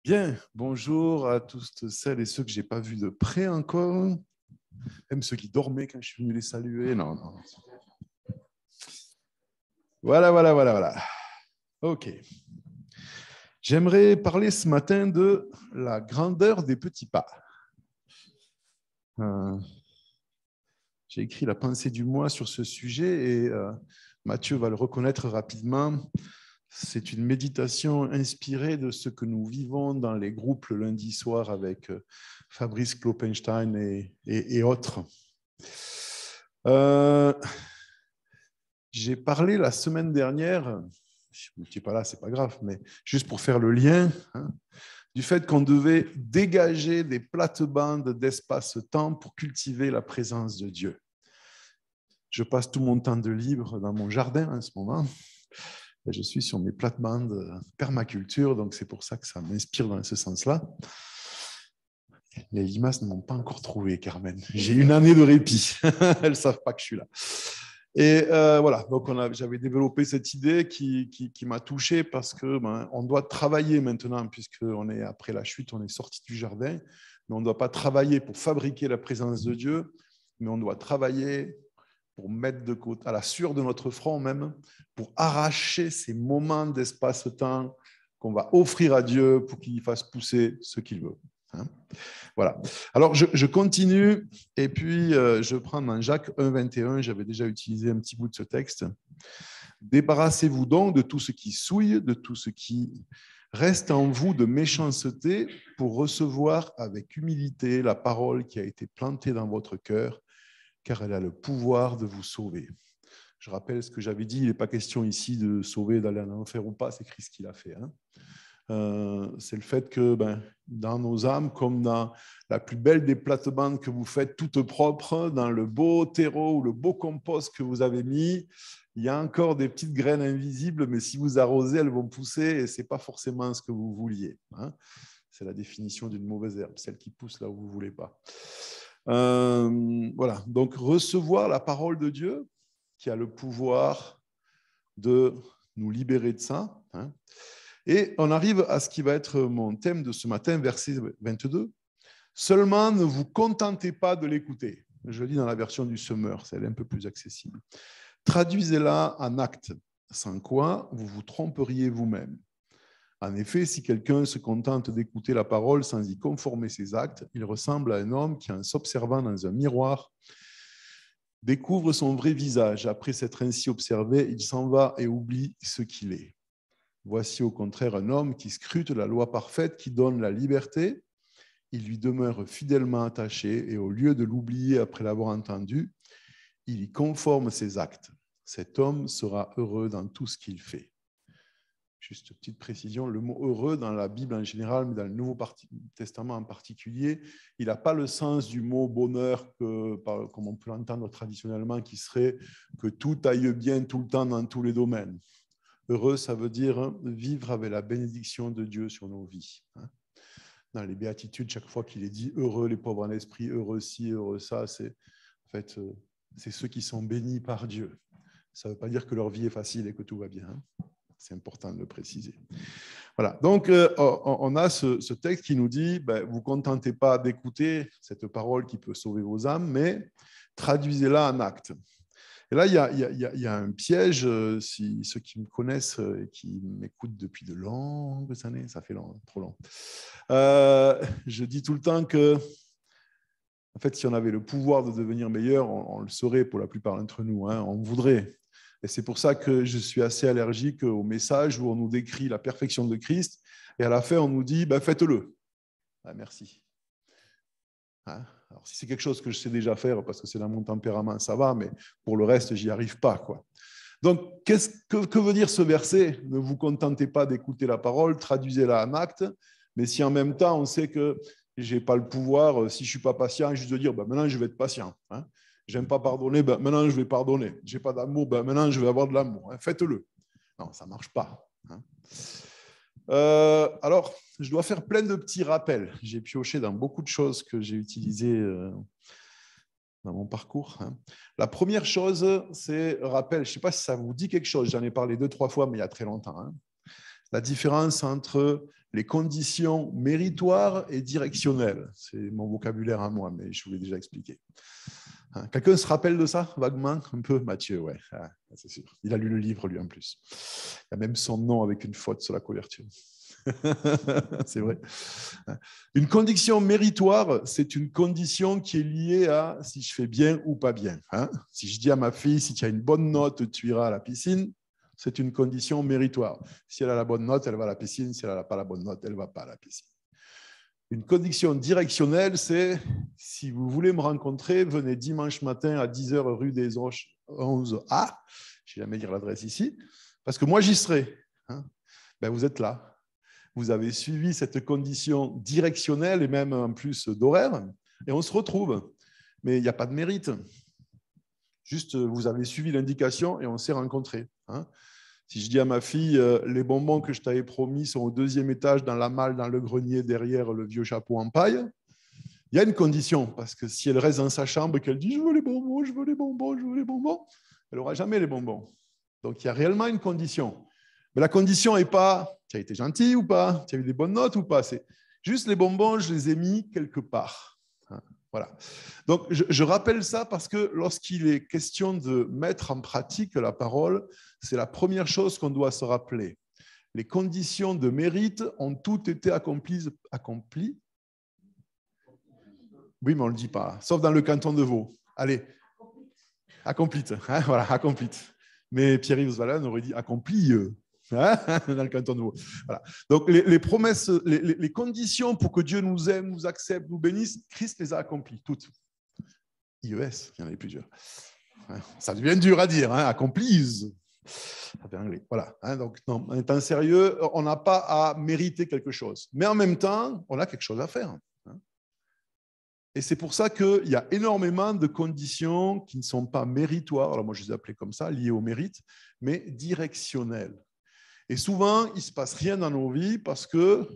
Bien, bonjour à tous celles et ceux que je n'ai pas vus de près encore, même ceux qui dormaient quand je suis venu les saluer. Non, non. Voilà. OK. J'aimerais parler ce matin de la grandeur des petits pas. J'ai écrit la pensée du mois sur ce sujet et Mathieu va le reconnaître rapidement. C'est une méditation inspirée de ce que nous vivons dans les groupes le lundi soir avec Fabrice Kloppenstein et autres. J'ai parlé la semaine dernière, je n'étais pas là, c'est pas grave, mais juste pour faire le lien, du fait qu'on devait dégager des plates-bandes d'espace-temps pour cultiver la présence de Dieu. Je passe tout mon temps de libre dans mon jardin en ce moment. Je suis sur mes plates-bandes permaculture, donc c'est pour ça que ça m'inspire dans ce sens-là. Les limaces ne m'ont pas encore trouvé, Carmen. J'ai une année de répit. Elles ne savent pas que je suis là. Et voilà, donc j'avais développé cette idée qui m'a touché parce que on doit travailler maintenant, puisqu'on est après la chute, on est sorti du jardin, mais on ne doit pas travailler pour fabriquer la présence de Dieu, mais on doit travailler pour mettre de côté, à la sueur de notre front même, pour arracher ces moments d'espace-temps qu'on va offrir à Dieu pour qu'il fasse pousser ce qu'il veut. Voilà. Alors, je continue et puis je prends dans Jacques 1, 21. J'avais déjà utilisé un petit bout de ce texte. Débarrassez-vous donc de tout ce qui souille, de tout ce qui reste en vous de méchanceté pour recevoir avec humilité la parole qui a été plantée dans votre cœur, car elle a le pouvoir de vous sauver. Je rappelle ce que j'avais dit, il n'est pas question ici de sauver, d'aller en enfer ou pas, c'est Christ qui l'a fait. C'est le fait que dans nos âmes, comme dans la plus belle des plates-bandes que vous faites, toute propre, dans le beau terreau ou le beau compost que vous avez mis, il y a encore des petites graines invisibles, mais si vous arrosez, elles vont pousser et ce n'est pas forcément ce que vous vouliez. C'est la définition d'une mauvaise herbe, celle qui pousse là où vous ne voulez pas. Voilà, donc recevoir la parole de Dieu qui a le pouvoir de nous libérer de ça. Et on arrive à ce qui va être mon thème de ce matin, verset 22. Seulement, ne vous contentez pas de l'écouter. Je lis dans la version du Semeur, c'est un peu plus accessible. Traduisez-la en actes, sans quoi vous vous tromperiez vous-même. En effet, si quelqu'un se contente d'écouter la parole sans y conformer ses actes, il ressemble à un homme qui, en s'observant dans un miroir, découvre son vrai visage. Après s'être ainsi observé, il s'en va et oublie ce qu'il est. Voici au contraire un homme qui scrute la loi parfaite qui donne la liberté. Il lui demeure fidèlement attaché et au lieu de l'oublier après l'avoir entendu, il y conforme ses actes. Cet homme sera heureux dans tout ce qu'il fait. Juste une petite précision, le mot heureux dans la Bible en général, mais dans le Nouveau Testament en particulier, il n'a pas le sens du mot bonheur comme on peut l'entendre traditionnellement, qui serait que tout aille bien tout le temps dans tous les domaines. Heureux, ça veut dire vivre avec la bénédiction de Dieu sur nos vies. Dans les béatitudes, chaque fois qu'il est dit heureux les pauvres en esprit, heureux ci, heureux ça, c'est ceux qui sont bénis par Dieu. Ça ne veut pas dire que leur vie est facile et que tout va bien. C'est important de le préciser. Voilà. Donc, on a ce texte qui nous dit vous ne vous contentez pas d'écouter cette parole qui peut sauver vos âmes, mais traduisez-la en actes. Et là, il y a un piège, si ceux qui me connaissent et qui m'écoutent depuis de longues années, ça fait trop long. Je dis tout le temps que, en fait, si on avait le pouvoir de devenir meilleur, on le saurait pour la plupart d'entre nous, on voudrait. Et c'est pour ça que je suis assez allergique au message où on nous décrit la perfection de Christ et à la fin, on nous dit faites-le. Merci. Alors, si c'est quelque chose que je sais déjà faire parce que c'est dans mon tempérament, ça va, mais pour le reste, j'y arrive pas, quoi. Donc, que veut dire ce verset? Ne vous contentez pas d'écouter la parole, traduisez-la en acte, mais si en même temps, on sait que je n'ai pas le pouvoir, si je ne suis pas patient, juste de dire maintenant, je vais être patient. J'aime pas pardonner, maintenant, je vais pardonner. Je n'ai pas d'amour, maintenant, je vais avoir de l'amour. Faites-le. Non, ça ne marche pas. Alors, je dois faire plein de petits rappels. J'ai pioché dans beaucoup de choses que j'ai utilisées dans mon parcours. La première chose, c'est rappel. Je ne sais pas si ça vous dit quelque chose. J'en ai parlé 2-3 fois, mais il y a très longtemps. La différence entre les conditions méritoires et directionnelles. C'est mon vocabulaire à moi, mais je vous l'ai déjà expliqué. Quelqu'un se rappelle de ça, vaguement? Un peu, Mathieu, ouais, c'est sûr. Il a lu le livre, lui, en plus. Il y a même son nom avec une faute sur la couverture. C'est vrai. Une condition méritoire, c'est une condition qui est liée à si je fais bien ou pas bien. Si je dis à ma fille, si tu as une bonne note, tu iras à la piscine, c'est une condition méritoire. Si elle a la bonne note, elle va à la piscine. Si elle n'a pas la bonne note, elle ne va pas à la piscine. Une condition directionnelle, c'est si vous voulez me rencontrer, venez dimanche matin à 10h rue des Roches 11A. Je vais jamais dire l'adresse ici, parce que moi j'y serai. Ben, vous êtes là. Vous avez suivi cette condition directionnelle et même en plus d'horaire, et on se retrouve. Mais il n'y a pas de mérite. Juste, vous avez suivi l'indication et on s'est rencontrés. Si je dis à ma fille, les bonbons que je t'avais promis sont au 2e étage dans la malle, dans le grenier, derrière le vieux chapeau en paille, il y a une condition, parce que si elle reste dans sa chambre et qu'elle dit « je veux les bonbons, je veux les bonbons, je veux les bonbons », elle n'aura jamais les bonbons. Donc, il y a réellement une condition. Mais la condition n'est pas « tu as été gentil ou pas, tu as eu des bonnes notes ou pas », c'est juste les bonbons, je les ai mis quelque part. Voilà. Donc, je rappelle ça parce que lorsqu'il est question de mettre en pratique la parole, c'est la première chose qu'on doit se rappeler. Les conditions de mérite ont toutes été accomplies. Oui, mais on ne le dit pas, sauf dans le canton de Vaud. Allez, accomplies. Voilà, accomplies. Mais Pierre-Yves Valin aurait dit accompli dans le canton de Vaud. Voilà. Donc, les promesses, les conditions pour que Dieu nous aime, nous accepte, nous bénisse, Christ les a accomplies, toutes. IES, il y en avait plusieurs. Ça devient dur à dire, accomplis. Voilà. Donc, non, en étant sérieux, on n'a pas à mériter quelque chose. Mais en même temps, on a quelque chose à faire. Et c'est pour ça qu'il y a énormément de conditions qui ne sont pas méritoires, alors moi je les ai appelées comme ça, liées au mérite, mais directionnelles. Et souvent, il ne se passe rien dans nos vies parce que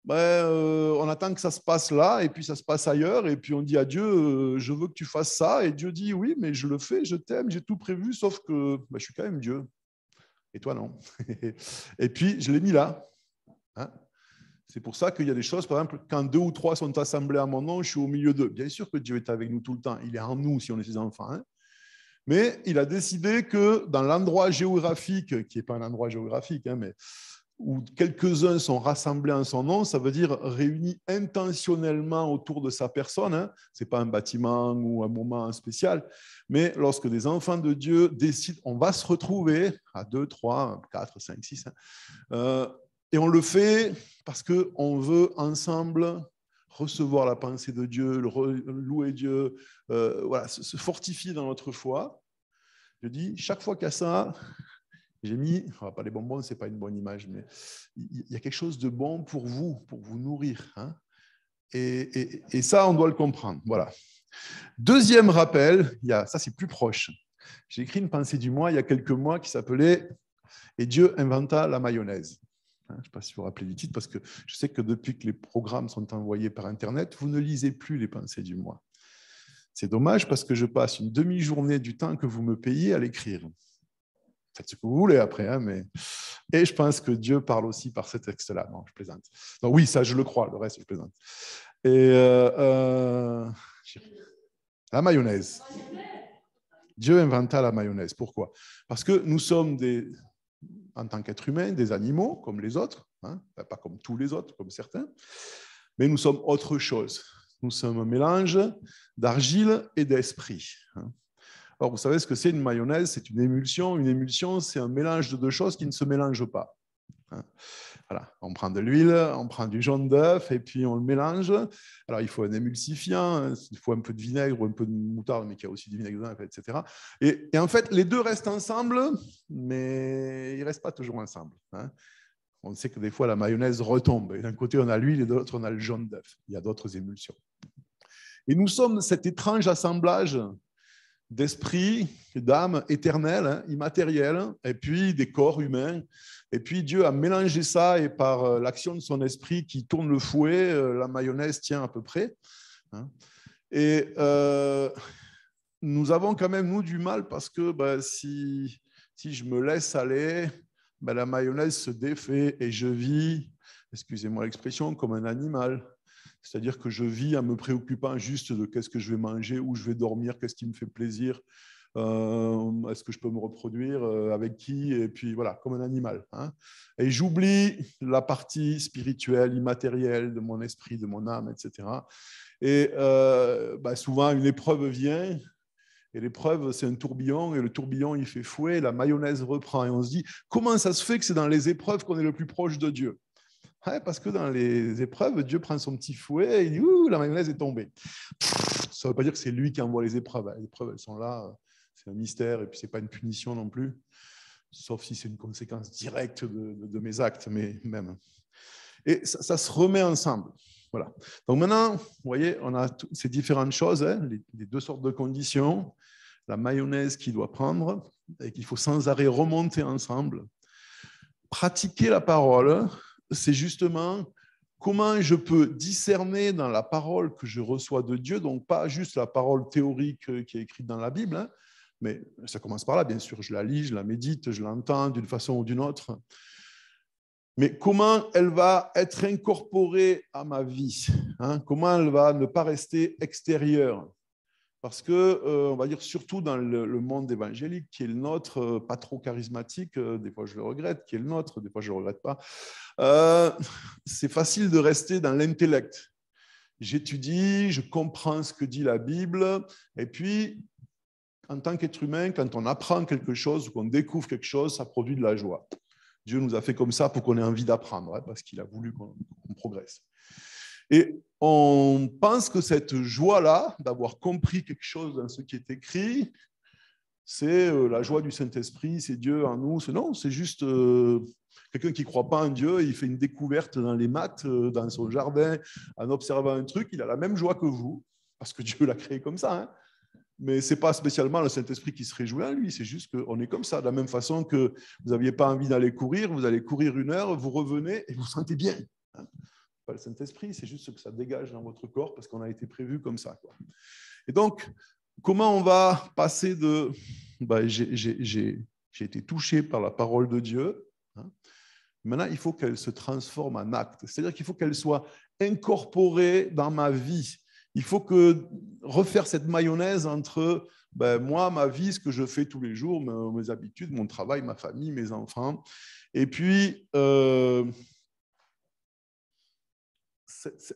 on attend que ça se passe là, et puis ça se passe ailleurs, et puis on dit à Dieu, je veux que tu fasses ça, et Dieu dit, oui, mais je le fais, je t'aime, j'ai tout prévu, sauf que je suis quand même Dieu. Et toi, non. Et puis, je l'ai mis là. C'est pour ça qu'il y a des choses, par exemple, quand 2 ou 3 sont assemblés à mon nom, je suis au milieu d'eux. Bien sûr que Dieu est avec nous tout le temps, il est en nous si on est ses enfants. Mais il a décidé que dans l'endroit géographique, qui n'est pas un endroit géographique, mais où quelques-uns sont rassemblés en son nom, ça veut dire réunis intentionnellement autour de sa personne. Ce n'est pas un bâtiment ou un moment spécial, mais lorsque des enfants de Dieu décident, on va se retrouver à 2, 3, 4, 5, 6, et on le fait parce qu'on veut ensemble recevoir la pensée de Dieu, louer Dieu, voilà, se fortifier dans notre foi. Je dis, chaque fois qu'il y a ça, j'ai mis, pas les bonbons, ce n'est pas une bonne image, mais il y a quelque chose de bon pour vous nourrir. Et ça, on doit le comprendre. Voilà. Deuxième rappel, ça c'est plus proche. J'ai écrit une pensée du mois il y a quelques mois qui s'appelait « Et Dieu inventa la mayonnaise ». Je ne sais pas si vous vous rappelez du titre, parce que je sais que depuis que les programmes sont envoyés par Internet, vous ne lisez plus les pensées du mois. C'est dommage parce que je passe une demi-journée du temps que vous me payez à l'écrire. Faites ce que vous voulez après, mais... Et je pense que Dieu parle aussi par ce texte-là. Non, je plaisante. Donc oui, ça, je le crois. Le reste, je plaisante. Et la mayonnaise. Dieu inventa la mayonnaise. Pourquoi? Parce que nous sommes en tant qu'êtres humains, des animaux comme les autres, pas comme tous les autres, comme certains, mais nous sommes autre chose. Nous sommes un mélange d'argile et d'esprit. Alors, vous savez ce que c'est une mayonnaise? C'est une émulsion. Une émulsion, c'est un mélange de deux choses qui ne se mélangent pas. Voilà. On prend de l'huile, on prend du jaune d'œuf et puis on le mélange. Alors, il faut un émulsifiant, il faut un peu de vinaigre ou un peu de moutarde, mais qui a aussi du vinaigre dedans, etc. Et en fait, les deux restent ensemble, mais ils ne restent pas toujours ensemble. On sait que des fois, la mayonnaise retombe. Et d'un côté, on a l'huile et de l'autre, on a le jaune d'œuf. Il y a d'autres émulsions. Et nous sommes cet étrange assemblage d'esprit, d'âme éternelle, immatérielle, et puis des corps humains. Et puis Dieu a mélangé ça, et par l'action de son esprit qui tourne le fouet, la mayonnaise tient à peu près. Et nous avons quand même, nous, du mal, parce que si je me laisse aller, ben, la mayonnaise se défait et je vis, excusez-moi l'expression, comme un animal. C'est-à-dire que je vis en me préoccupant juste de qu'est-ce que je vais manger, où je vais dormir, qu'est-ce qui me fait plaisir, est-ce que je peux me reproduire, avec qui, et puis voilà, comme un animal. Hein. Et j'oublie la partie spirituelle, immatérielle de mon esprit, de mon âme, etc. Et ben, souvent, une épreuve vient. Et l'épreuve, c'est un tourbillon, et le tourbillon, il fait fouet, la mayonnaise reprend. Et on se dit, comment ça se fait que c'est dans les épreuves qu'on est le plus proche de Dieu? Ouais, parce que dans les épreuves, Dieu prend son petit fouet et il dit, ouh, la mayonnaise est tombée. Ça ne veut pas dire que c'est lui qui envoie les épreuves. Les épreuves, elles sont là, c'est un mystère, et puis ce n'est pas une punition non plus, sauf si c'est une conséquence directe de mes actes, mais même. Et ça se remet ensemble. Voilà. Donc maintenant, vous voyez, on a ces différentes choses, hein, les deux sortes de conditions, la mayonnaise qu'il doit prendre et qu'il faut sans arrêt remonter ensemble. Pratiquer la parole, c'est justement comment je peux discerner dans la parole que je reçois de Dieu, donc pas juste la parole théorique qui est écrite dans la Bible, hein, mais ça commence par là, bien sûr, je la lis, je la médite, je l'entends d'une façon ou d'une autre. Mais comment elle va être incorporée à ma vie, hein, comment elle va ne pas rester extérieure. Parce que, on va dire, surtout dans le monde évangélique, qui est le nôtre, pas trop charismatique, des fois je le regrette, qui est le nôtre, des fois je ne le regrette pas, c'est facile de rester dans l'intellect. J'étudie, je comprends ce que dit la Bible, et puis, en tant qu'être humain, quand on apprend quelque chose ou qu'on découvre quelque chose, ça produit de la joie. Dieu nous a fait comme ça pour qu'on ait envie d'apprendre, hein, parce qu'il a voulu qu'on progresse. Et on pense que cette joie-là, d'avoir compris quelque chose dans ce qui est écrit, c'est la joie du Saint-Esprit, c'est Dieu en nous. Non, c'est juste quelqu'un qui ne croit pas en Dieu, il fait une découverte dans les maths, dans son jardin, en observant un truc, il a la même joie que vous, parce que Dieu l'a créé comme ça. Hein. Mais ce n'est pas spécialement le Saint-Esprit qui se réjouit en lui, c'est juste qu'on est comme ça. De la même façon que vous n'aviez pas envie d'aller courir, vous allez courir 1 heure, vous revenez et vous vous sentez bien. Hein. Pas le Saint-Esprit, c'est juste ce que ça dégage dans votre corps parce qu'on a été prévu comme ça. Quoi. Et donc, comment on va passer de j'ai été touché par la parole de Dieu, hein. Maintenant, il faut qu'elle se transforme en acte, c'est-à-dire qu'il faut qu'elle soit incorporée dans ma vie. Il faut que refaire cette mayonnaise entre moi, ma vie, ce que je fais tous les jours, mes habitudes, mon travail, ma famille, mes enfants, et puis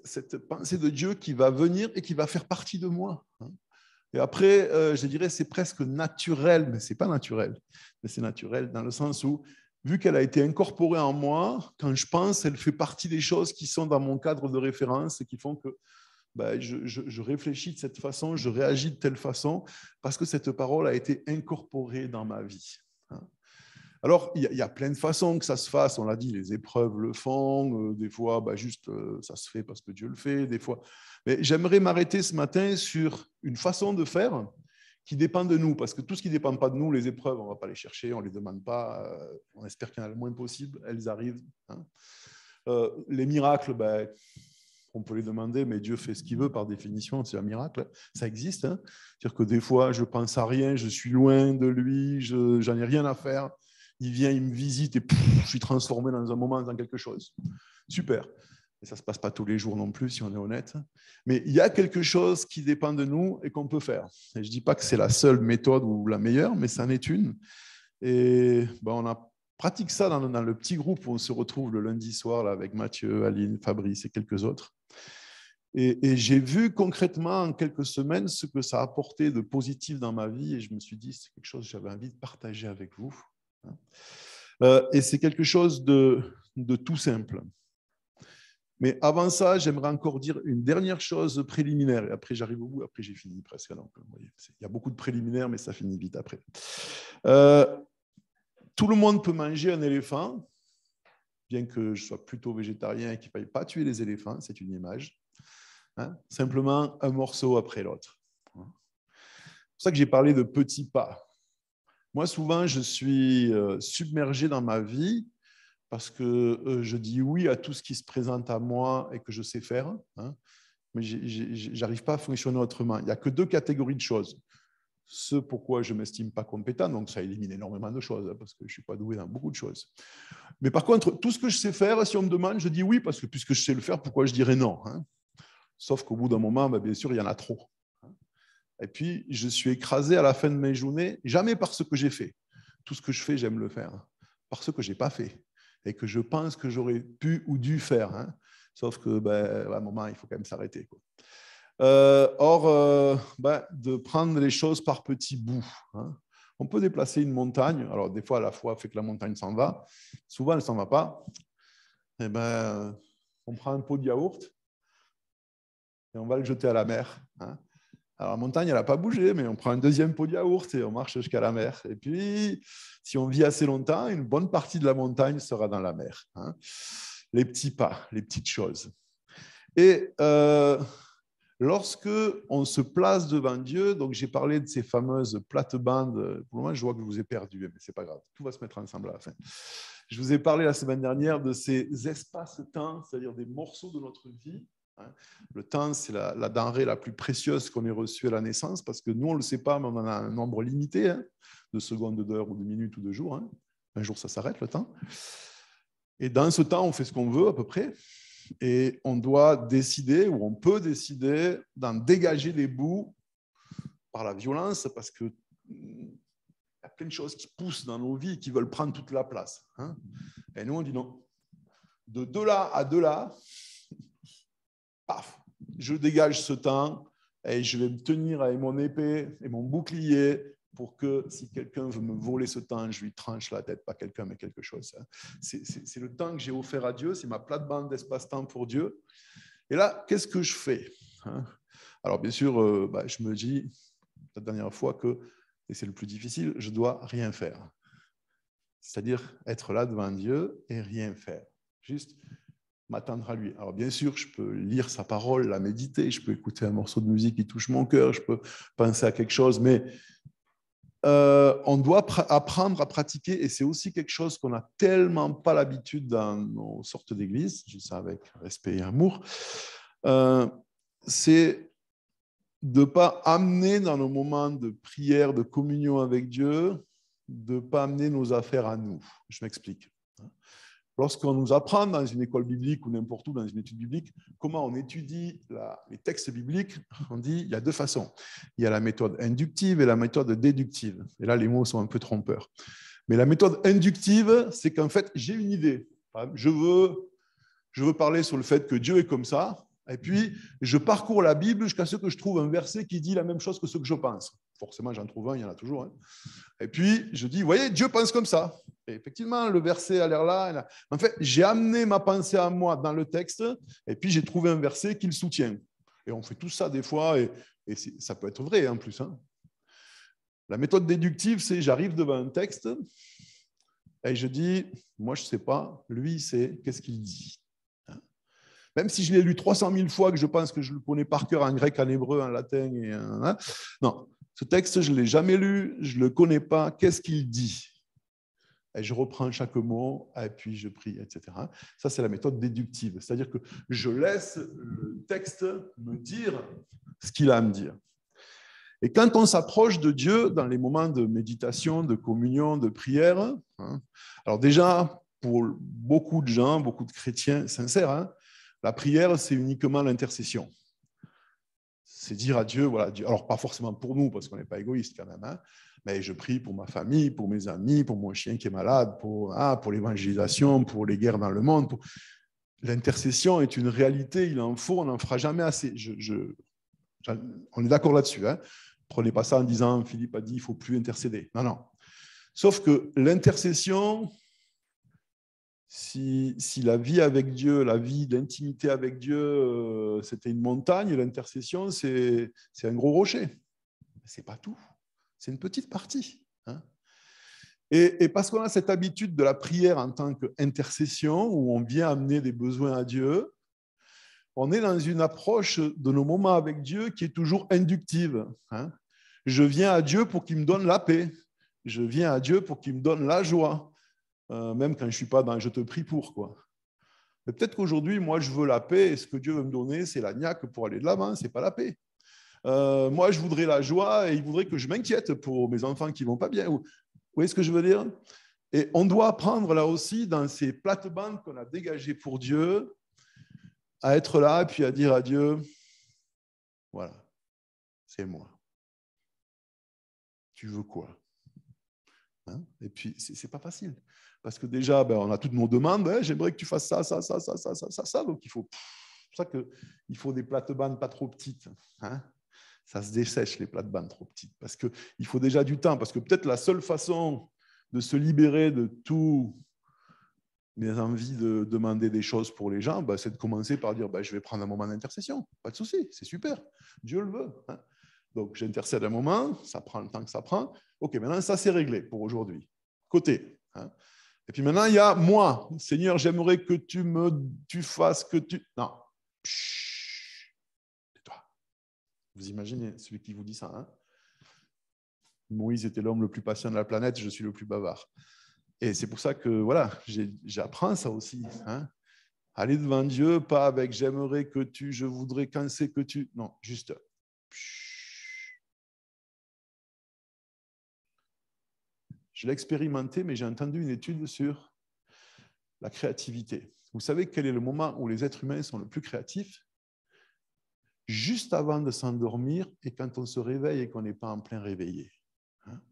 cette pensée de Dieu qui va venir et qui va faire partie de moi. Et après, je dirais, c'est presque naturel, mais ce n'est pas naturel. Mais c'est naturel dans le sens où, vu qu'elle a été incorporée en moi, quand je pense, elle fait partie des choses qui sont dans mon cadre de référence et qui font que je réfléchis de cette façon, je réagis de telle façon, parce que cette parole a été incorporée dans ma vie. Alors, il y a plein de façons que ça se fasse. On l'a dit, les épreuves le font. Des fois, ça se fait parce que Dieu le fait. Des fois. Mais j'aimerais m'arrêter ce matin sur une façon de faire qui dépend de nous. Parce que tout ce qui ne dépend pas de nous, les épreuves, on ne va pas les chercher, on ne les demande pas. On espère qu'il y en a le moins possible. Elles arrivent. Hein. Les miracles, on peut les demander, mais Dieu fait ce qu'il veut par définition, c'est un miracle. Ça existe. Hein. C'est-à-dire que des fois, je ne pense à rien, je suis loin de lui, je n'en ai rien à faire. Il vient, il me visite et je suis transformé dans un moment dans quelque chose. Super. Et ça ne se passe pas tous les jours non plus, si on est honnête. Mais il y a quelque chose qui dépend de nous et qu'on peut faire. Et je ne dis pas que c'est la seule méthode ou la meilleure, mais c'en est une. Et on pratique ça dans le petit groupe où on se retrouve le lundi soir là, avec Mathieu, Aline, Fabrice et quelques autres. Et j'ai vu concrètement en quelques semaines ce que ça a apporté de positif dans ma vie et je me suis dit, c'est quelque chose que j'avais envie de partager avec vous. Et c'est quelque chose de tout simple. Mais avant ça, j'aimerais encore dire une dernière chose préliminaire. Et après, j'arrive au bout, après j'ai fini presque. Donc, vous voyez, il y a beaucoup de préliminaires, mais ça finit vite après. Tout le monde peut manger un éléphant, bien que je sois plutôt végétarien et qu'il ne faille pas tuer les éléphants, c'est une image. Hein, simplement un morceau après l'autre. C'est pour ça que j'ai parlé de petits pas. Moi, souvent, je suis submergé dans ma vie parce que je dis oui à tout ce qui se présente à moi et que je sais faire, hein, mais je n'arrive pas à fonctionner autrement. Il n'y a que 2 catégories de choses. ce pourquoi je ne m'estime pas compétent, donc ça élimine énormément de choses, parce que je ne suis pas doué dans beaucoup de choses. Mais par contre, tout ce que je sais faire, si on me demande, je dis oui, parce que puisque je sais le faire, pourquoi je dirais non, hein? Sauf qu'au bout d'un moment, bien sûr, il y en a trop. Et puis, je suis écrasé à la fin de mes journées, jamais par ce que j'ai fait. Tout ce que je fais, j'aime le faire, par ce que je n'ai pas fait et que je pense que j'aurais pu ou dû faire, hein. Sauf que, à un moment, il faut quand même s'arrêter, quoi. De prendre les choses par petits bouts, hein. On peut déplacer une montagne. Alors, des fois, à la fois, fait que la montagne s'en va. Souvent, elle ne s'en va pas. Et on prend un pot de yaourt et on va le jeter à la mer, hein. Alors, la montagne, elle n'a pas bougé, mais on prend un deuxième pot de yaourt et on marche jusqu'à la mer. Et puis, si on vit assez longtemps, une bonne partie de la montagne sera dans la mer, hein. Les petits pas, les petites choses. Et lorsque on se place devant Dieu, donc j'ai parlé de ces fameuses plates-bandes. Pour le moment, je vois que je vous ai perdu, mais ce n'est pas grave. Tout va se mettre ensemble à la fin. Je vous ai parlé la semaine dernière de ces espaces-temps, c'est-à-dire des morceaux de notre vie. Le temps, c'est la denrée la plus précieuse qu'on ait reçue à la naissance, parce que nous, on ne le sait pas, mais on en a un nombre limité, hein, de secondes, d'heures, ou de minutes, ou de jours, hein. Un jour, ça s'arrête, le temps. Et dans ce temps, on fait ce qu'on veut, à peu près. Et on doit décider, ou on peut décider, d'en dégager des bouts par la violence, parce qu'il y a plein de choses qui poussent dans nos vies, qui veulent prendre toute la place, hein. Et nous, on dit non. De là à de là, paf, je dégage ce temps et je vais me tenir avec mon épée et mon bouclier pour que si quelqu'un veut me voler ce temps, je lui tranche la tête, pas quelqu'un, mais quelque chose. C'est le temps que j'ai offert à Dieu, c'est ma plate-bande d'espace-temps pour Dieu. Et là, qu'est-ce que je fais? Alors, bien sûr, je me dis, la dernière fois, que, et c'est le plus difficile, je dois rien faire. C'est-à-dire être là devant Dieu et rien faire. Juste m'attendre à lui. Alors bien sûr, je peux lire sa parole, la méditer, je peux écouter un morceau de musique qui touche mon cœur, je peux penser à quelque chose, mais on doit apprendre à pratiquer, et c'est aussi quelque chose qu'on n'a tellement pas l'habitude dans nos sortes d'églises, je dis ça avec respect et amour, c'est de ne pas amener dans nos moments de prière, de communion avec Dieu, de ne pas amener nos affaires à nous. Je m'explique. Lorsqu'on nous apprend dans une école biblique ou n'importe où dans une étude biblique, comment on étudie les textes bibliques, on dit il y a deux façons. Il y a la méthode inductive et la méthode déductive. Et là, les mots sont un peu trompeurs. Mais la méthode inductive, c'est qu'en fait, j'ai une idée. Je veux parler sur le fait que Dieu est comme ça. Et puis, je parcours la Bible jusqu'à ce que je trouve un verset qui dit la même chose que ce que je pense. Forcément, j'en trouve un, il y en a toujours, hein. Et puis, je dis, vous voyez, Dieu pense comme ça. Et effectivement, le verset a l'air là. En fait, j'ai amené ma pensée à moi dans le texte, et puis j'ai trouvé un verset qui le soutient. Et on fait tout ça des fois, et ça peut être vrai en plus, hein. La méthode déductive, c'est j'arrive devant un texte, et je dis, moi je ne sais pas, lui il sait, qu'est-ce qu'il dit. Même si je l'ai lu 300 000 fois, que je pense que je le connais par cœur en grec, en hébreu, en latin, non, ce texte, je ne l'ai jamais lu, je ne le connais pas, qu'est-ce qu'il dit? Et je reprends chaque mot, et puis je prie, etc. Ça, c'est la méthode déductive. C'est-à-dire que je laisse le texte me dire ce qu'il a à me dire. Et quand on s'approche de Dieu dans les moments de méditation, de communion, de prière, alors déjà, pour beaucoup de gens, beaucoup de chrétiens sincères, la prière, c'est uniquement l'intercession. C'est dire à Dieu, voilà, Dieu, alors pas forcément pour nous, parce qu'on n'est pas égoïste quand même, mais je prie pour ma famille, pour mes amis, pour mon chien qui est malade, pour l'évangélisation, pour les guerres dans le monde. L'intercession est une réalité, il en faut, on n'en fera jamais assez. On est d'accord là-dessus. Prenez pas ça en disant, Philippe a dit, il ne faut plus intercéder. Non, non. Sauf que l'intercession, si la vie avec Dieu, la vie d'intimité avec Dieu, c'était une montagne, l'intercession, c'est un gros rocher. Ce n'est pas tout. C'est une petite partie. Et parce qu'on a cette habitude de la prière en tant qu'intercession, où on vient amener des besoins à Dieu, on est dans une approche de nos moments avec Dieu qui est toujours inductive. Je viens à Dieu pour qu'il me donne la paix. Je viens à Dieu pour qu'il me donne la joie. Même quand je ne suis pas dans « je te prie pour ». Mais peut-être qu'aujourd'hui, moi, je veux la paix et ce que Dieu veut me donner, c'est la niaque pour aller de l'avant, ce n'est pas la paix. Moi, je voudrais la joie et il voudrait que je m'inquiète pour mes enfants qui ne vont pas bien. Vous voyez ce que je veux dire? Et on doit apprendre là aussi, dans ces plates-bandes qu'on a dégagées pour Dieu, à être là et puis à dire à Dieu, voilà, c'est moi. Tu veux quoi? Hein? Et puis, c'est pas facile. Parce que déjà, on a toutes nos demandes. Hein, j'aimerais que tu fasses ça, ça, ça, ça, ça, ça, ça, ça. Donc, c'est pour ça qu'il faut des plates-bandes pas trop petites. Hein? Ça se dessèche, les plates-bandes trop petites. Parce qu'il faut déjà du temps. Parce que peut-être la seule façon de se libérer de tout mes envies de demander des choses pour les gens, c'est de commencer par dire je vais prendre un moment d'intercession. Pas de souci, c'est super. Dieu le veut. Hein. Donc, j'intercède un moment, ça prend le temps que ça prend. OK, maintenant, ça, c'est réglé pour aujourd'hui. Côté. Hein. Et puis maintenant, il y a moi. Seigneur, j'aimerais que tu fasses que tu... Non. Chut. Tais-toi. Vous imaginez celui qui vous dit ça. Hein. Moïse était l'homme le plus patient de la planète, je suis le plus bavard. Et c'est pour ça que, voilà, j'apprends ça aussi. Hein. Aller devant Dieu, pas avec j'aimerais que tu, je voudrais quand c'est que tu... Non, juste... Je l'ai expérimenté, mais j'ai entendu une étude sur la créativité. Vous savez quel est le moment où les êtres humains sont le plus créatifs? Juste avant de s'endormir et quand on se réveille et qu'on n'est pas en plein réveillé. Hein?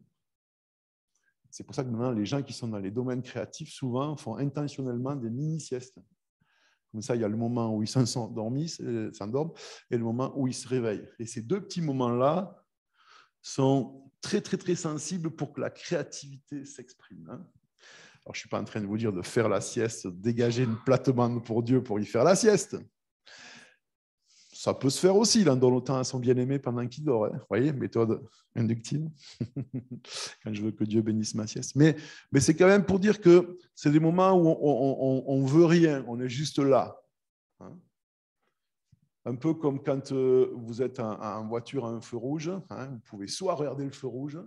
C'est pour ça que maintenant, les gens qui sont dans les domaines créatifs, souvent, font intentionnellement des mini-siestes. Comme ça, il y a le moment où ils s'endorment et le moment où ils se réveillent. Et ces deux petits moments-là sont très, très, très sensibles pour que la créativité s'exprime. Hein. Alors, je ne suis pas en train de vous dire de faire la sieste, de dégager une plate-bande pour Dieu pour y faire la sieste. Ça peut se faire aussi, il en donne autant à son bien-aimé pendant qu'il dort. Hein. Vous voyez, méthode inductive, quand je veux que Dieu bénisse ma sieste. Mais c'est quand même pour dire que c'est des moments où on ne veut rien, on est juste là. Hein. Un peu comme quand vous êtes en voiture à un feu rouge, hein, vous pouvez soit regarder le feu rouge,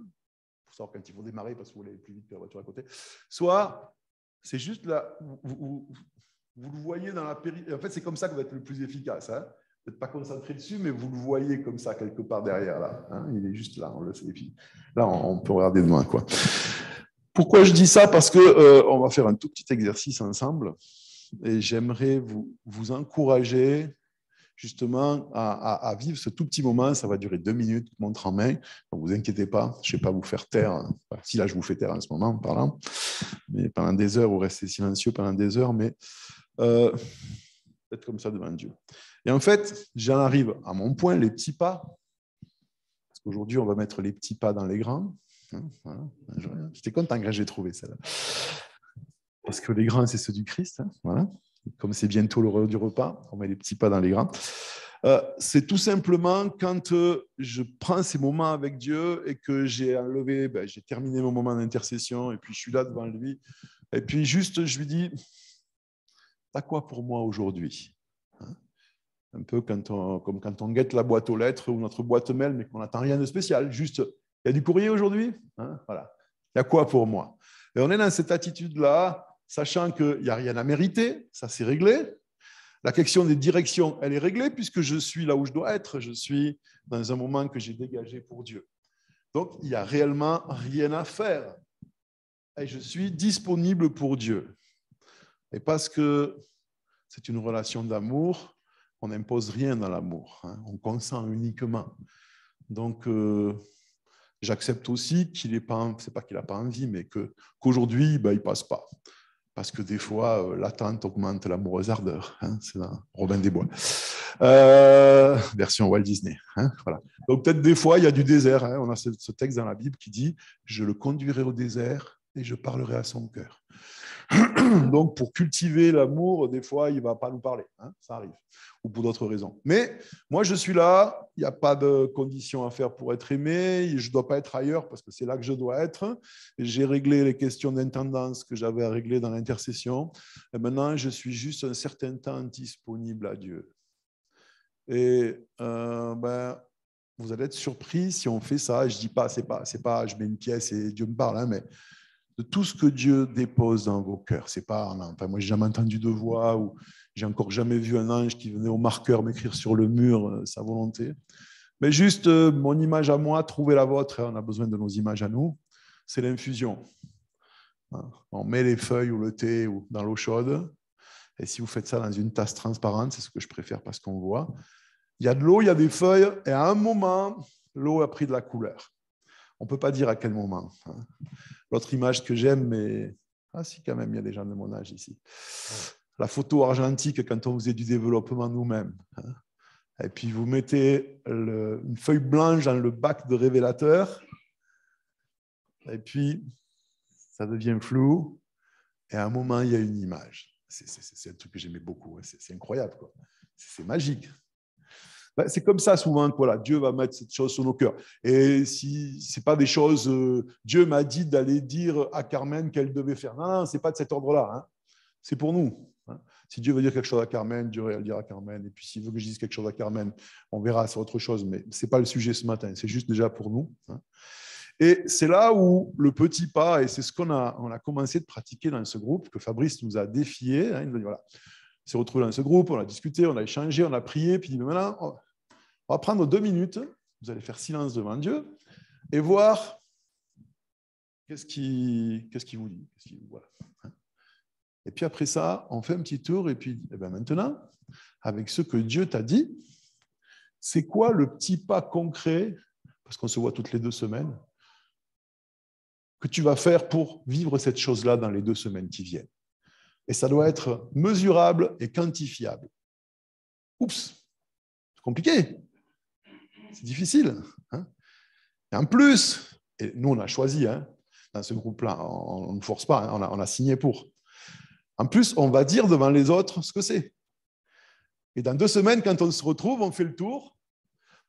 pour savoir quand il faut démarrer parce que vous allez plus vite que la voiture à côté, soit c'est juste là, vous le voyez dans la périphérie. En fait, c'est comme ça que vous êtes le plus efficace. Hein. Vous n'êtes pas concentré dessus, mais vous le voyez comme ça, quelque part derrière. Là, hein. Il est juste là, on le sait. Et puis, là, on peut regarder de loin. Quoi. Pourquoi je dis ça? Parce qu'on va faire un tout petit exercice ensemble. Et j'aimerais vous encourager justement à vivre ce tout petit moment. Ça va durer 2 minutes, montre en main. Donc, vous inquiétez pas, je ne vais pas vous faire taire. Enfin, si là, je vous fais taire en ce moment en parlant. Mais pendant des heures, vous restez silencieux pendant des heures. Mais être comme ça devant Dieu. Et en fait, j'en arrive à mon point, les petits pas. Parce qu'aujourd'hui, on va mettre les petits pas dans les grands. Voilà. J'étais content que j'ai trouvé celle-là. Parce que les grands, c'est ceux du Christ. Hein. Voilà. Comme c'est bientôt l'heure du repas, on met les petits pas dans les grands. C'est tout simplement quand je prends ces moments avec Dieu et que j'ai j'ai terminé mon moment d'intercession et puis je suis là devant lui. Et puis juste, je lui dis, t'as quoi pour moi aujourd'hui? Hein? Un peu comme quand on guette la boîte aux lettres ou notre boîte mail, mais qu'on n'attend rien de spécial. Juste, il y a du courrier aujourd'hui? Hein? Voilà. Il y a quoi pour moi? Et on est dans cette attitude-là, sachant qu'il n'y a rien à mériter, ça c'est réglé. La question des directions, elle est réglée puisque je suis là où je dois être. Je suis dans un moment que j'ai dégagé pour Dieu. Donc, il n'y a réellement rien à faire. Et je suis disponible pour Dieu. Et parce que c'est une relation d'amour, on n'impose rien dans l'amour. Hein. On consent uniquement. Donc, j'accepte aussi qu'il n'est pas, c'est pas qu'il n'a pas envie, mais qu'aujourd'hui, il ne passe pas. Parce que des fois, l'attente augmente l'amoureuse ardeur. Hein, c'est dans Robin des Bois. Version Walt Disney. Hein, voilà. Donc peut-être des fois, il y a du désert. Hein. On a ce texte dans la Bible qui dit « Je le conduirai au désert et je parlerai à son cœur ». Donc pour cultiver l'amour, des fois, il ne va pas nous parler. Hein, ça arrive. Ou pour d'autres raisons. Mais moi, je suis là. Il n'y a pas de conditions à faire pour être aimé. Je ne dois pas être ailleurs parce que c'est là que je dois être. J'ai réglé les questions d'intendance que j'avais à régler dans l'intercession. Et maintenant, je suis juste un certain temps disponible à Dieu. Et vous allez être surpris si on fait ça. Je ne dis pas, c'est pas, je mets une pièce et Dieu me parle, hein, mais de tout ce que Dieu dépose dans vos cœurs. C'est pas, enfin, moi, j'ai jamais entendu de voix ou j'ai encore jamais vu un ange qui venait au marqueur m'écrire sur le mur sa volonté. Mais juste mon image à moi, trouver la vôtre, on a besoin de nos images à nous, c'est l'infusion. On met les feuilles ou le thé ou dans l'eau chaude. Et si vous faites ça dans une tasse transparente, c'est ce que je préfère parce qu'on voit. Il y a de l'eau, il y a des feuilles, et à un moment, l'eau a pris de la couleur. On ne peut pas dire à quel moment. L'autre image que j'aime, mais... Ah si, quand même, il y a des gens de mon âge ici. La photo argentique quand on faisait du développement nous-mêmes. Et puis, vous mettez une feuille blanche dans le bac de révélateur. Et puis, ça devient flou. Et à un moment, il y a une image. C'est un truc que j'aimais beaucoup. C'est incroyable, quoi. C'est magique. C'est comme ça souvent que voilà, Dieu va mettre cette chose sur nos cœurs. Et si ce n'est pas des choses, Dieu m'a dit d'aller dire à Carmen qu'elle devait faire. Non, ce n'est pas de cet ordre-là. Hein. C'est pour nous. Hein. Si Dieu veut dire quelque chose à Carmen, Dieu va le dire à Carmen. Et puis s'il veut que je dise quelque chose à Carmen, on verra, c'est autre chose. Mais ce n'est pas le sujet ce matin. C'est juste déjà pour nous. Hein. Et c'est là où le petit pas, et c'est ce qu'on a commencé de pratiquer dans ce groupe, que Fabrice nous a défié. Hein, il nous a dit, voilà, on s'est retrouvés dans ce groupe, on a discuté, on a échangé, on a prié, puis il dit, maintenant, on va prendre 2 minutes, vous allez faire silence devant Dieu et voir qu'est-ce qu'il vous dit. Voilà. Et puis après ça, on fait un petit tour, et puis eh bien maintenant, avec ce que Dieu t'a dit, c'est quoi le petit pas concret, parce qu'on se voit toutes les 2 semaines, que tu vas faire pour vivre cette chose-là dans les 2 semaines qui viennent. Et ça doit être mesurable et quantifiable. Oups, c'est compliqué, c'est difficile. Hein. Et en plus, et nous on a choisi hein, dans ce groupe-là, on ne force pas, hein, on a signé pour. En plus, on va dire devant les autres ce que c'est. Et dans 2 semaines, quand on se retrouve, on fait le tour.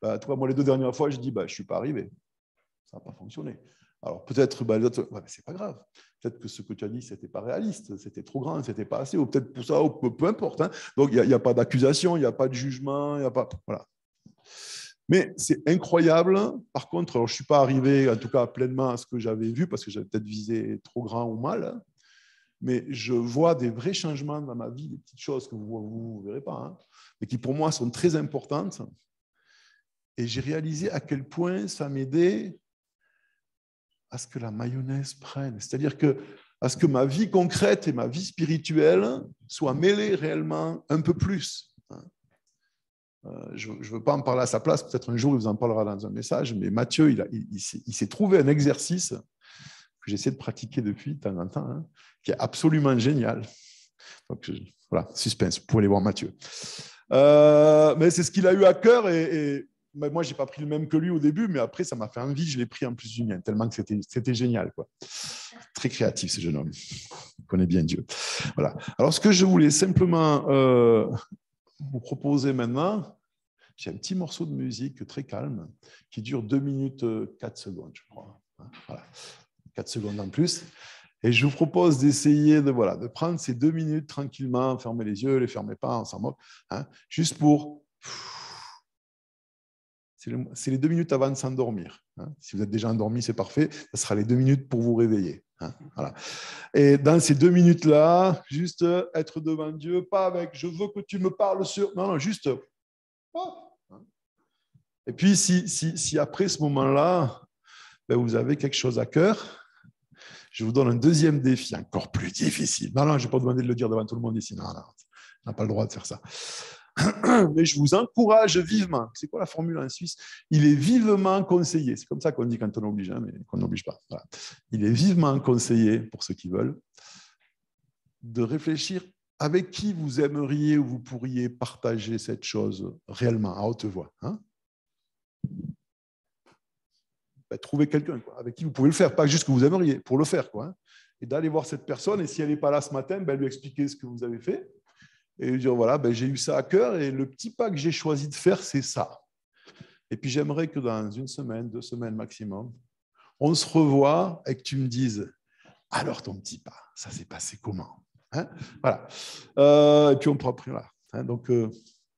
Bah, toi, moi, les 2 dernières fois, je dis, bah, je ne suis pas arrivé. Ça n'a pas fonctionné. Alors peut-être, bah, les autres, ouais, c'est pas grave. Peut-être que ce que tu as dit, ce n'était pas réaliste, c'était trop grand, ce n'était pas assez, ou peut-être pour ça, ou peu importe. Hein. Donc, il n'y a pas d'accusation, il n'y a pas de jugement, il n'y a pas... Voilà. Mais c'est incroyable. Par contre, alors, je ne suis pas arrivé, en tout cas, pleinement à ce que j'avais vu, parce que j'avais peut-être visé trop grand ou mal. Mais je vois des vrais changements dans ma vie, des petites choses que vous ne verrez pas, hein, mais qui pour moi sont très importantes. Et j'ai réalisé à quel point ça m'aidait à ce que la mayonnaise prenne. C'est-à-dire à ce que ma vie concrète et ma vie spirituelle soient mêlées réellement un peu plus. Je ne veux pas en parler à sa place, peut-être un jour il vous en parlera dans un message, mais Mathieu, il s'est trouvé un exercice que j'essaie de pratiquer depuis de temps en temps, hein, qui est absolument génial. Donc, voilà, suspense, vous pouvez aller voir Mathieu. Mais c'est ce qu'il a eu à cœur et moi, je n'ai pas pris le même que lui au début, mais après, ça m'a fait envie, je l'ai pris en plus du mien, tellement que c'était génial. Quoi. Très créatif, ce jeune homme. Il connaît bien Dieu. Voilà. Alors, ce que je voulais simplement vous proposer maintenant, j'ai un petit morceau de musique très calme qui dure 2 minutes 4 secondes, je crois. Voilà. 4 secondes en plus. Et je vous propose d'essayer de prendre ces 2 minutes tranquillement, fermez les yeux, les fermez pas, on s'en moque, hein, juste pour... C'est les 2 minutes avant de s'endormir. Hein. Si vous êtes déjà endormi, c'est parfait. Ce sera les 2 minutes pour vous réveiller. Hein. Voilà. Et dans ces 2 minutes-là, juste être devant Dieu, pas avec « je veux que tu me parles sur… » Non, non, juste… Oh. Et puis, si après ce moment-là, ben, vous avez quelque chose à cœur, je vous donne un deuxième défi, encore plus difficile. Non, non, je n'ai pas demandé de le dire devant tout le monde ici. Non, non, on n'a pas le droit de faire ça. Mais je vous encourage vivement. C'est quoi la formule en Suisse? Il est vivement conseillé. C'est comme ça qu'on dit quand on oblige, hein, mais qu'on n'oblige pas. Voilà. Il est vivement conseillé, pour ceux qui veulent, de réfléchir avec qui vous aimeriez ou vous pourriez partager cette chose réellement, à haute voix. Hein? Trouver quelqu'un avec qui vous pouvez le faire, pas juste que vous aimeriez, pour le faire. Quoi, hein. Et d'aller voir cette personne, et si elle n'est pas là ce matin, lui expliquer ce que vous avez fait, et lui dire, voilà, j'ai eu ça à cœur, et le petit pas que j'ai choisi de faire, c'est ça. Et puis j'aimerais que dans 1 semaine, 2 semaines maximum, on se revoie et que tu me dises, alors ton petit pas, ça s'est passé comment, hein? Voilà. Et puis on pourra après, voilà. Hein, donc,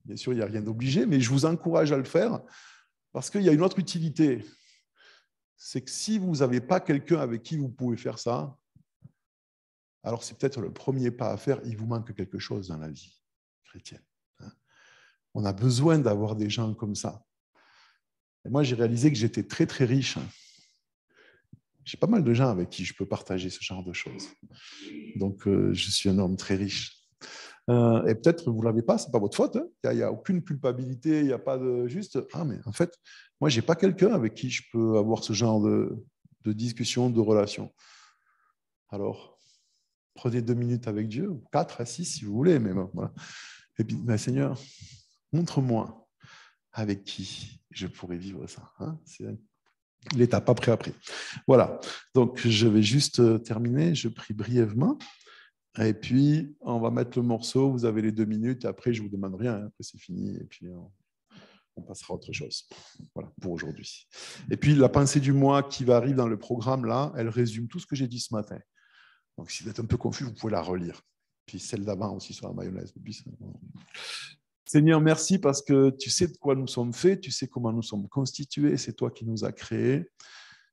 bien sûr, il n'y a rien d'obligé, mais je vous encourage à le faire, parce qu'il y a une autre utilité. C'est que si vous n'avez pas quelqu'un avec qui vous pouvez faire ça, alors c'est peut-être le premier pas à faire. Il vous manque quelque chose dans la vie chrétienne. On a besoin d'avoir des gens comme ça. Et moi, j'ai réalisé que j'étais très, très riche. J'ai pas mal de gens avec qui je peux partager ce genre de choses. Donc, je suis un homme très riche. Et peut-être vous ne l'avez pas, ce n'est pas votre faute. Hein. Il n'y a aucune culpabilité, il n'y a pas de juste. Ah, mais en fait, moi, je n'ai pas quelqu'un avec qui je peux avoir ce genre de discussion, de relation. Alors, prenez 2 minutes avec Dieu, ou 4 à 6 si vous voulez. Mais bon, voilà. Et puis, ben, Seigneur, montre-moi avec qui je pourrais vivre ça. Hein. C'est l'étape après. Voilà. Donc, je vais juste terminer. Je prie brièvement. Et puis, on va mettre le morceau. Vous avez les 2 minutes. Après, je ne vous demande rien. Après, c'est fini. Et puis, on passera à autre chose. Voilà, pour aujourd'hui. Et puis, la pensée du mois qui va arriver dans le programme, là, elle résume tout ce que j'ai dit ce matin. Donc, si vous êtes un peu confus, vous pouvez la relire. Puis, celle d'avant aussi sur la mayonnaise. Seigneur, merci parce que tu sais de quoi nous sommes faits. Tu sais comment nous sommes constitués. C'est toi qui nous as créés.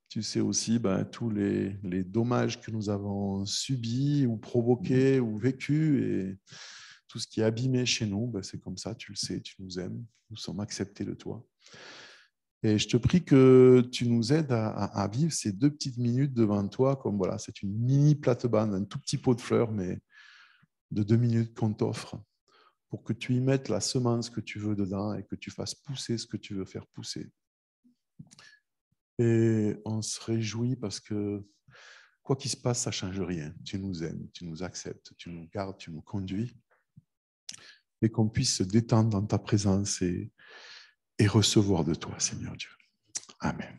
Tu sais aussi tous les dommages que nous avons subis ou provoqués ou vécus et tout ce qui est abîmé chez nous, c'est comme ça, tu le sais, tu nous aimes, nous sommes acceptés de toi. Et je te prie que tu nous aides à vivre ces 2 petites minutes devant toi, comme voilà, c'est une mini plate-bande, un tout petit pot de fleurs, mais de 2 minutes qu'on t'offre, pour que tu y mettes la semence que tu veux dedans et que tu fasses pousser ce que tu veux faire pousser. Et on se réjouit parce que quoi qu'il se passe, ça ne change rien. Tu nous aimes, tu nous acceptes, tu nous gardes, tu nous conduis. Et qu'on puisse se détendre dans ta présence et recevoir de toi, Seigneur Dieu. Amen.